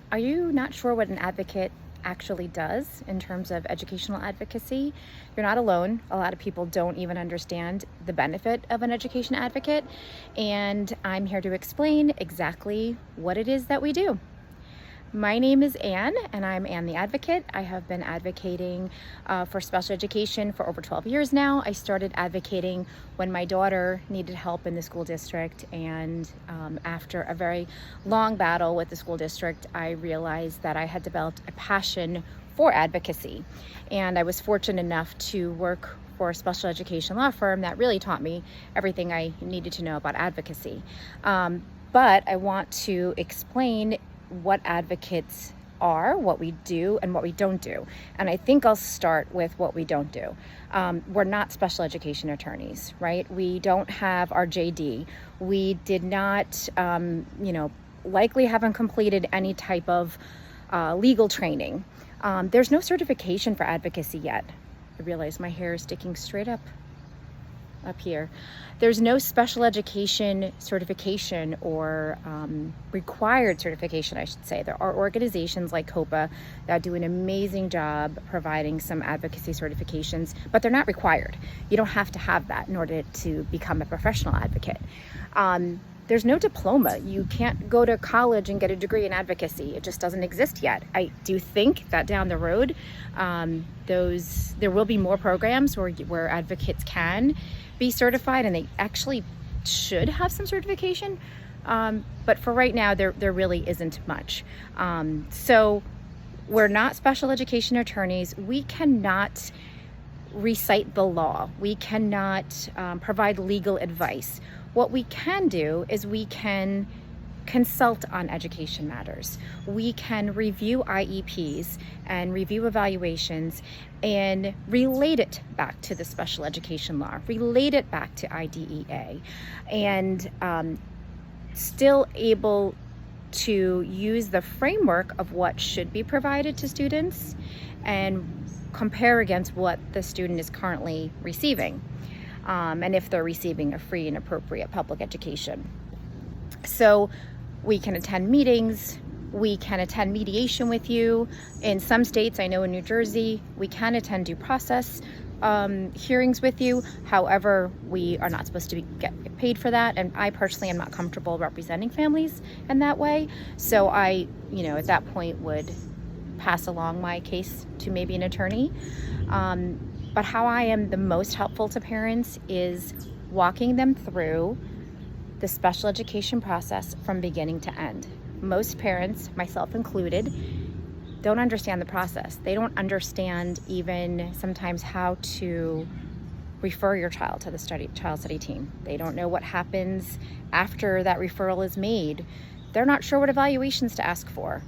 Are you not sure what an advocate actually does in terms of educational advocacy? You're not alone. A lot of people don't even understand the benefit of an education advocate, and I'm here to explain exactly what it is that we do. My name is Anne, and I'm Anne the Advocate. I have been advocating for special education for over 12 years now. I started advocating when my daughter needed help in the school district, and after a very long battle with the school district, I realized that I had developed a passion for advocacy. And I was fortunate enough to work for a special education law firm that really taught me everything I needed to know about advocacy. But I want to explain what advocates are, what we do, and what we don't do. And I think I'll start with what we don't do. We're not special education attorneys, right? We don't have our JD. We did not, likely haven't completed any type of legal training. There's no certification for advocacy yet. I realize my hair is sticking straight up here. There's no special education certification or required certification, I should say. There are organizations like COPA that do an amazing job providing some advocacy certifications, but they're not required. You don't have to have that in order to become a professional advocate. There's no diploma. You can't go to college and get a degree in advocacy. It just doesn't exist yet. I do think that down the road, there will be more programs where advocates can be certified, and they actually should have some certification. But for right now, there really isn't much. So we're not special education attorneys. We cannot recite the law. We cannot provide legal advice. What we can do is we can consult on education matters. We can review IEPs and review evaluations and relate it back to the special education law, relate it back to IDEA, and still able to use the framework of what should be provided to students and compare against what the student is currently receiving, and if they're receiving a free and appropriate public education. So we can attend meetings, we can attend mediation with you. In some states, I know in New Jersey, we can attend due process hearings with you. However, we are not supposed to get paid for that, and I personally am not comfortable representing families in that way. So I, at that point would pass along my case to maybe an attorney. But how I am the most helpful to parents is walking them through the special education process from beginning to end. Most parents, myself included, don't understand the process. They don't understand even sometimes how to refer your child to the child study team. They don't know what happens after that referral is made. They're not sure what evaluations to ask for.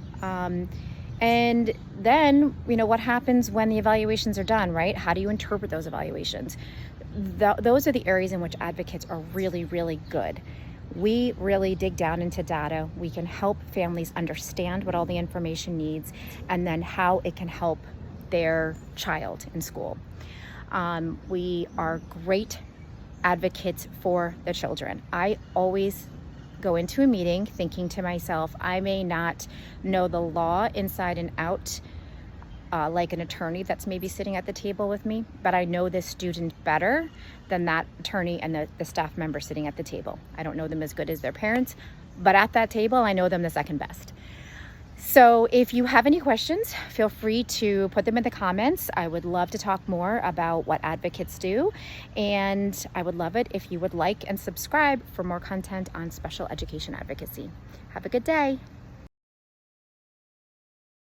And then, what happens when the evaluations are done, right? How do you interpret those evaluations? Those are the areas in which advocates are really, really good. We really dig down into data. We can help families understand what all the information needs and then how it can help their child in school. We are great advocates for the children. I always go into a meeting thinking to myself, I may not know the law inside and out, like an attorney that's maybe sitting at the table with me, but I know this student better than that attorney and the staff member sitting at the table. I don't know them as good as their parents, but at that table, I know them the second best. So if you have any questions, feel free to put them in the comments. I would love to talk more about what advocates do, and I would love it if you would like and subscribe for more content on special education advocacy. Have a good day.